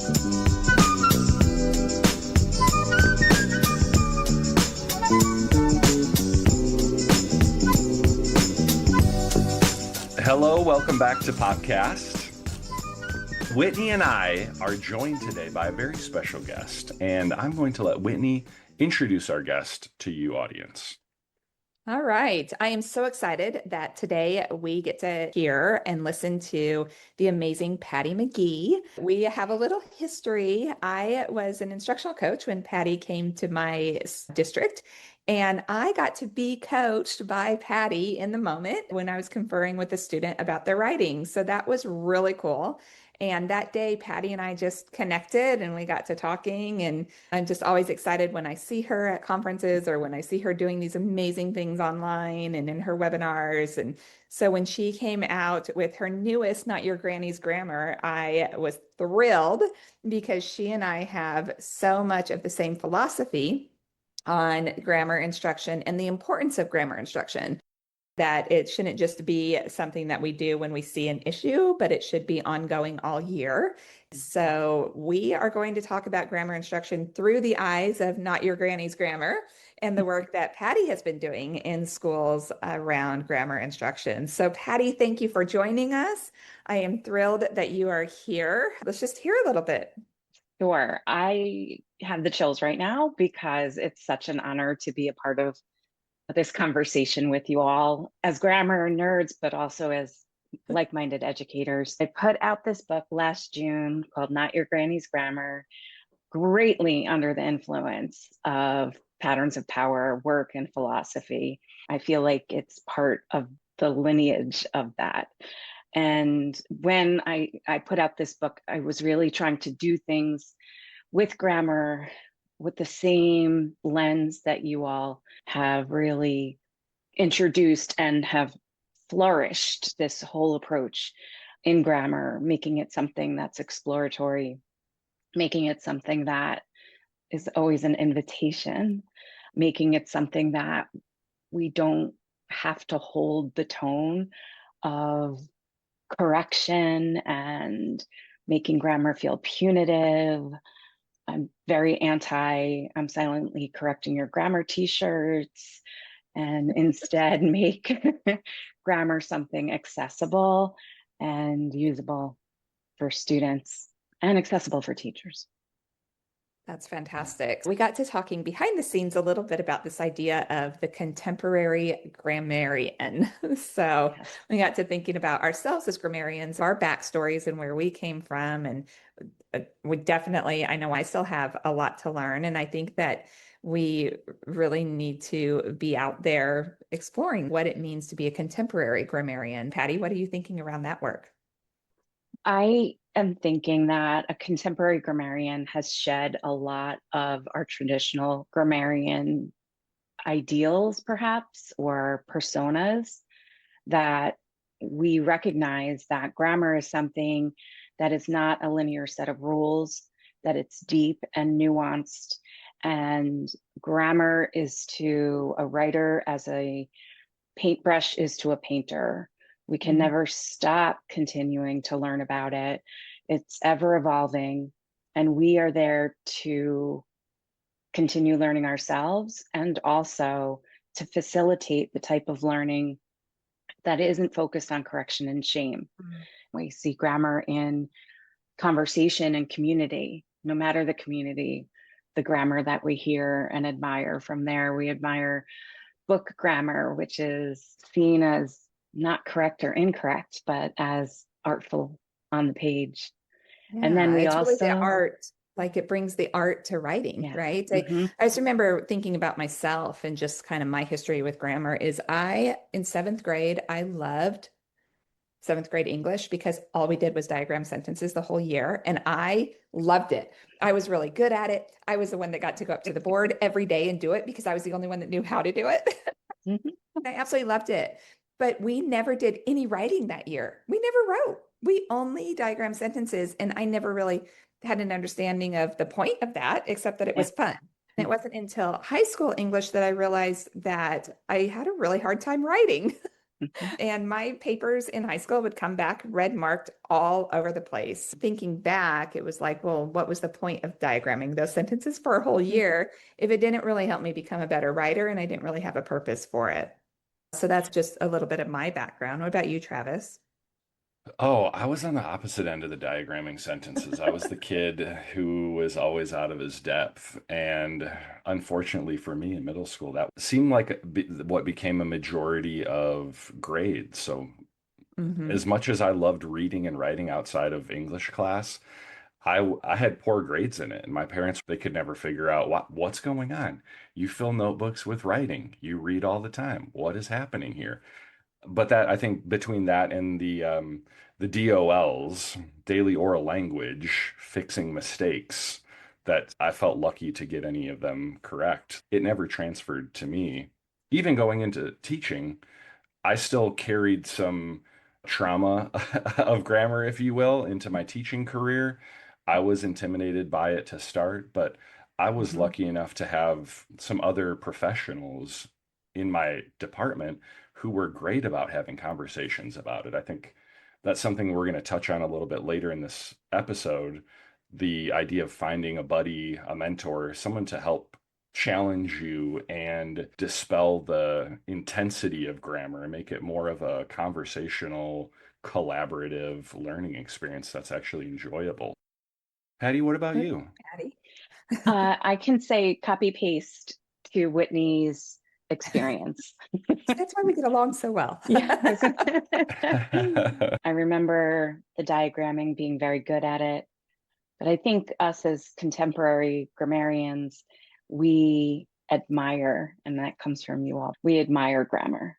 Hello, welcome back to PoPCast. Whitney and I are joined today by a very special guest, and I'm going to let Whitney introduce our guest to you, audience. All right. I am so excited that today we get to hear and listen to the amazing Patty McGee. We have a little history. I was an instructional coach when Patty came to my district, and I got to be coached by Patty in the moment when I was conferring with a student about their writing. So that was really cool. And that day, Patty and I just connected and we got to talking. And I'm just always excited when I see her at conferences or when I see her doing these amazing things online and in her webinars. And so when she came out with her newest Not Your Granny's Grammar, I was thrilled because she and I have so much of the same philosophy on grammar instruction and the importance of grammar instruction, that it shouldn't just be something that we do when we see an issue, but it should be ongoing all year. So we are going to talk about grammar instruction through the eyes of Not Your Granny's Grammar and the work that Patty has been doing in schools around grammar instruction. So Patty, thank you for joining us. I am thrilled that you are here. Let's just hear a little bit. Sure. I have the chills right now because it's such an honor to be a part of this conversation with you all as grammar nerds, but also as like-minded educators. I put out this book last June called Not Your Granny's Grammar, greatly under the influence of patterns of power, work, and philosophy. I feel like it's part of the lineage of that. And when I put out this book, I was really trying to do things with grammar with the same lens that you all have really introduced and have flourished this whole approach in grammar, making it something that's exploratory, making it something that is always an invitation, making it something that we don't have to hold the tone of correction and making grammar feel punitive. I'm silently correcting your grammar t-shirts, and instead make grammar something accessible and usable for students and accessible for teachers. That's fantastic. We got to talking behind the scenes a little bit about this idea of the contemporary grammarian. So Yes. we got to thinking about ourselves as grammarians, our backstories and where we came from. And I know I still have a lot to learn. And I think that we really need to be out there exploring what it means to be a contemporary grammarian. Patty, what are you thinking around that work? I am thinking that a contemporary grammarian has shed a lot of our traditional grammarian ideals, perhaps, or personas, that we recognize that grammar is something that is not a linear set of rules, that it's deep and nuanced. And grammar is to a writer as a paintbrush is to a painter. We can never stop continuing to learn about it. It's ever evolving, and we are there to continue learning ourselves and also to facilitate the type of learning that isn't focused on correction and shame. We see grammar in conversation and community, no matter the community, the grammar that we hear and admire. From there, we admire book grammar, which is seen as not correct or incorrect, but as artful on the page. Yeah, And then we it's also really the art, like it brings the art to writing, yes. right? I just remember thinking about myself and just kind of my history with grammar is in seventh grade, I loved seventh grade English because all we did was diagram sentences the whole year. And I loved it. I was really good at it. I was the one that got to go up to the board every day and do it because I was the only one that knew how to do it. I absolutely loved it. But we never did any writing that year. We never wrote. We only diagram sentences. And I never really had an understanding of the point of that, except that it was fun. And it wasn't until high school English that I realized that I had a really hard time writing. Mhm. And my papers in high school would come back red marked all over the place. Thinking back, it was like, well, what was the point of diagramming those sentences for a whole year if it didn't really help me become a better writer and I didn't really have a purpose for it? So that's just a little bit of my background. What about you, Travis? Oh, I was on the opposite end of the diagramming sentences. I was the kid who was always out of his depth. And unfortunately for me in middle school, that seemed like what became a majority of grades. So, as Hmm. much as I loved reading and writing outside of English class, I had poor grades in it. And my parents, they could never figure out what's going on. You fill notebooks with writing, you read all the time. What is happening here? But that I think between that and the DOLs, daily oral language, fixing mistakes, that I felt lucky to get any of them correct. It never transferred to me. Even going into teaching, I still carried some trauma of grammar, if you will, into my teaching career. I was intimidated by it to start, but I was Hmm. lucky enough to have some other professionals in my department who were great about having conversations about it. I think that's something we're going to touch on a little bit later in this episode. The idea of finding a buddy, a mentor, someone to help challenge you and dispel the intensity of grammar and make it more of a conversational, collaborative learning experience that's actually enjoyable. Patty, what about What you? Patty? I can say copy paste to Whitney's experience. That's why we get along so well. Yeah. I remember the diagramming, being very good at it. But I think us as contemporary grammarians, we admire, and that comes from you all, we admire grammar.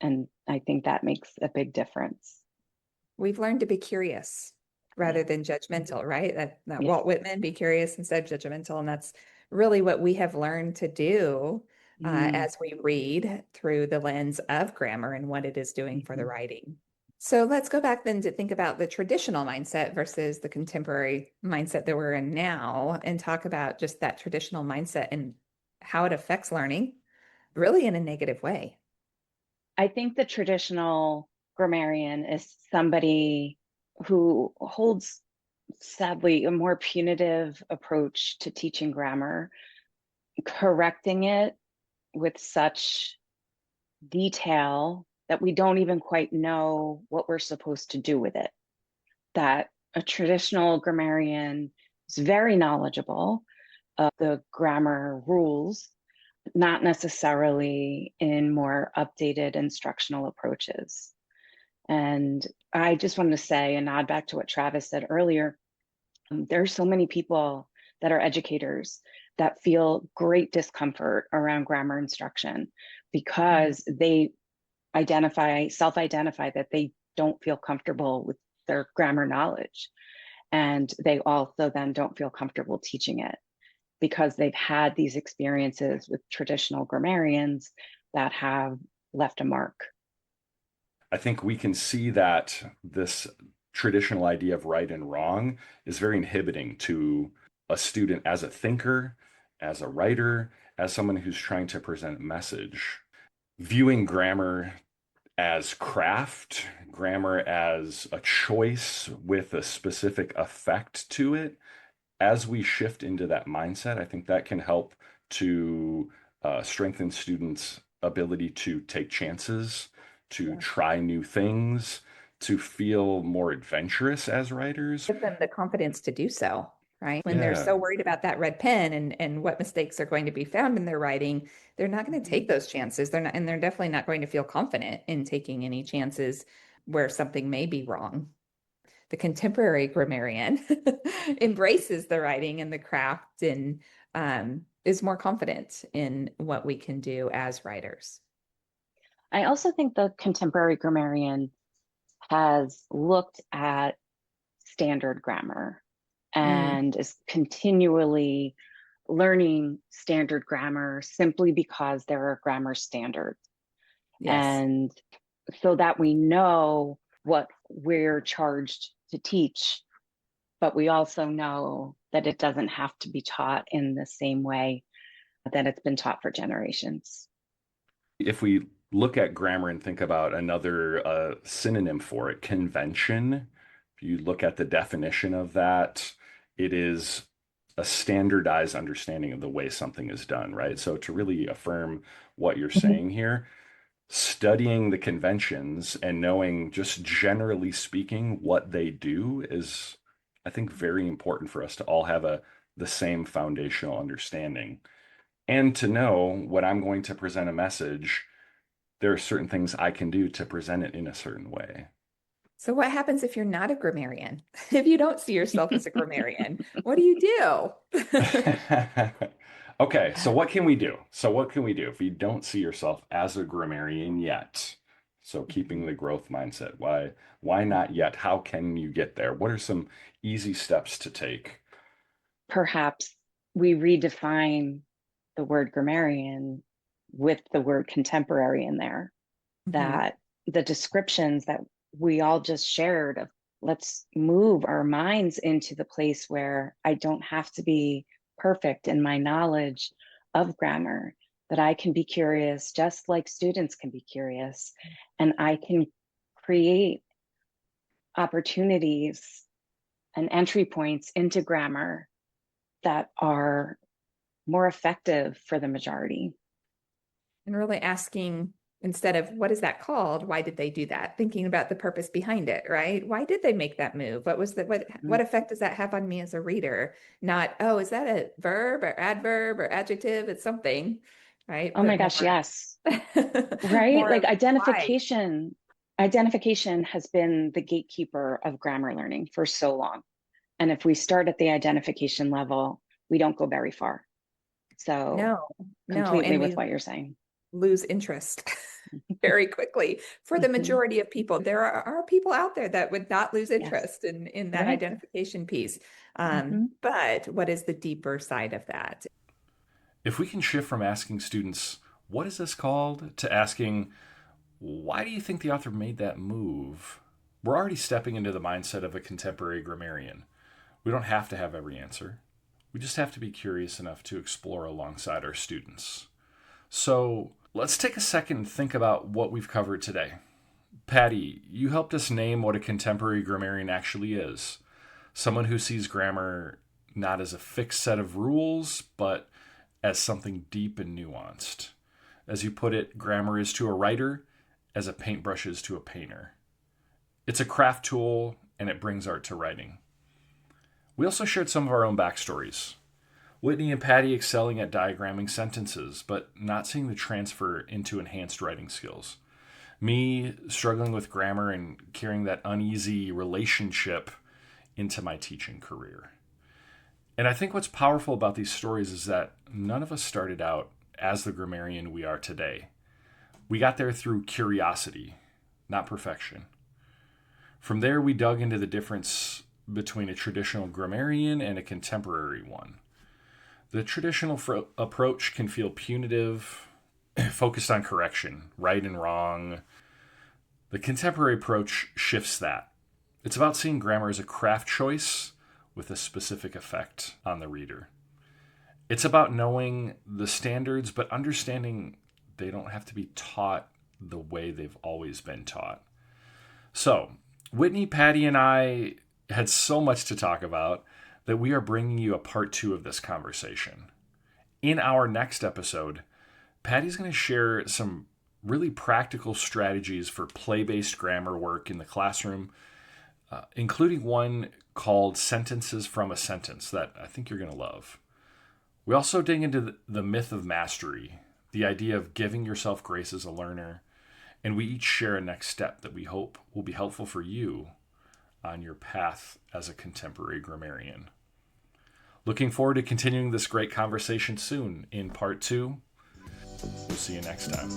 And I think that makes a big difference. We've learned to be curious rather Yeah. than judgmental, right? That Yeah. Walt Whitman, be curious instead of judgmental. And that's really what we have learned to do Mm, as we read through the lens of grammar and what it is doing for the mhm. writing. So let's go back then to think about the traditional mindset versus the contemporary mindset that we're in now and talk about just that traditional mindset and how it affects learning, really in a negative way. I think the traditional grammarian is somebody who holds, sadly, a more punitive approach to teaching grammar, correcting it with such detail that we don't even quite know what we're supposed to do with it. That a traditional grammarian is very knowledgeable of the grammar rules, not necessarily in more updated instructional approaches. And I just wanted to say and nod back to what Travis said earlier. There are so many people that are educators that feel great discomfort around grammar instruction because they self-identify that they don't feel comfortable with their grammar knowledge. And they also then don't feel comfortable teaching it because they've had these experiences with traditional grammarians that have left a mark. I think we can see that this traditional idea of right and wrong is very inhibiting to a student as a thinker, as a writer, as someone who's trying to present a message. Viewing grammar as craft, grammar as a choice with a specific effect to it, as we shift into that mindset, I think that can help to strengthen students' ability to take chances, to Yeah. try new things, to feel more adventurous as writers. Give them the confidence to do so, right? When they're Yeah. so worried about that red pen and what mistakes are going to be found in their writing, they're not going to Mhm. take those chances. They're not, and they're definitely not going to feel confident in taking any chances where something may be wrong. The contemporary grammarian embraces the writing and the craft and is more confident in what we can do as writers. I also think the contemporary grammarian has looked at standard grammar Mm, and is continually learning standard grammar simply because there are grammar standards. yes. And so that we know what we're charged to teach, but we also know that it doesn't have to be taught in the same way that it's been taught for generations. If we look at grammar and think about another synonym for it, convention. If you look at the definition of that, it is a standardized understanding of the way something is done, right? So to really affirm what you're Mhm. saying here, studying the conventions and knowing just generally speaking what they do is, I think, very important for us to all have the same foundational understanding. And to know when I'm going to present a message, there are certain things I can do to present it in a certain way. So what happens if you're not a grammarian? If you don't see yourself as a grammarian, what do you do? Okay, so what can we do? So what can we do if you don't see yourself as a grammarian yet? So keeping the growth mindset. Why not yet? How can you get there? What are some easy steps to take? Perhaps we redefine the word grammarian with the word contemporary in there, Mhm. that the descriptions that we all just shared of let's move our minds into the place where I don't have to be perfect in my knowledge of grammar, that I can be curious just like students can be curious, and I can create opportunities and entry points into grammar that are more effective for the majority. And really asking, instead of what is that called? Why did they do that? Thinking about the purpose behind it, right? Why did they make that move? What effect does that have on me as a reader? Not, oh, is that a verb or adverb or adjective? It's something, right? Oh my But gosh, more yes. Right? more Like of why. identification has been the gatekeeper of grammar learning for so long. And if we start at the identification level, we don't go very far. So No, no. completely And with we what you're saying. lose interest very quickly for the Mhm. majority of people. There are people out there that would not lose Yes. interest in that Right. identification piece. Hmm. But what is the deeper side of that? If we can shift from asking students, what is this called, to asking, why do you think the author made that move? We're already stepping into the mindset of a contemporary grammarian. We don't have to have every answer. We just have to be curious enough to explore alongside our students. So let's take a second and think about what we've covered today. Patty, you helped us name what a contemporary grammarian actually is: someone who sees grammar not as a fixed set of rules, but as something deep and nuanced. As you put it, grammar is to a writer as a paintbrush is to a painter. It's a craft tool and it brings art to writing. We also shared some of our own backstories. Whitney and Patty excelling at diagramming sentences, but not seeing the transfer into enhanced writing skills. Me struggling with grammar and carrying that uneasy relationship into my teaching career. And I think what's powerful about these stories is that none of us started out as the grammarian we are today. We got there through curiosity, not perfection. From there, we dug into the difference between a traditional grammarian and a contemporary one. The traditional approach can feel punitive, focused on correction, right and wrong. The contemporary approach shifts that. It's about seeing grammar as a craft choice with a specific effect on the reader. It's about knowing the standards, but understanding they don't have to be taught the way they've always been taught. So, Whitney, Patty, and I had so much to talk about that we are bringing you a part two of this conversation. In our next episode, Patty's going to share some really practical strategies for play based grammar work in the classroom, including one called Sentences from a Sentence that I think you're going to love. We also dig into the myth of mastery, the idea of giving yourself grace as a learner, and we each share a next step that we hope will be helpful for you on your path as a contemporary grammarian. Looking forward to continuing this great conversation soon in part two. We'll see you next time.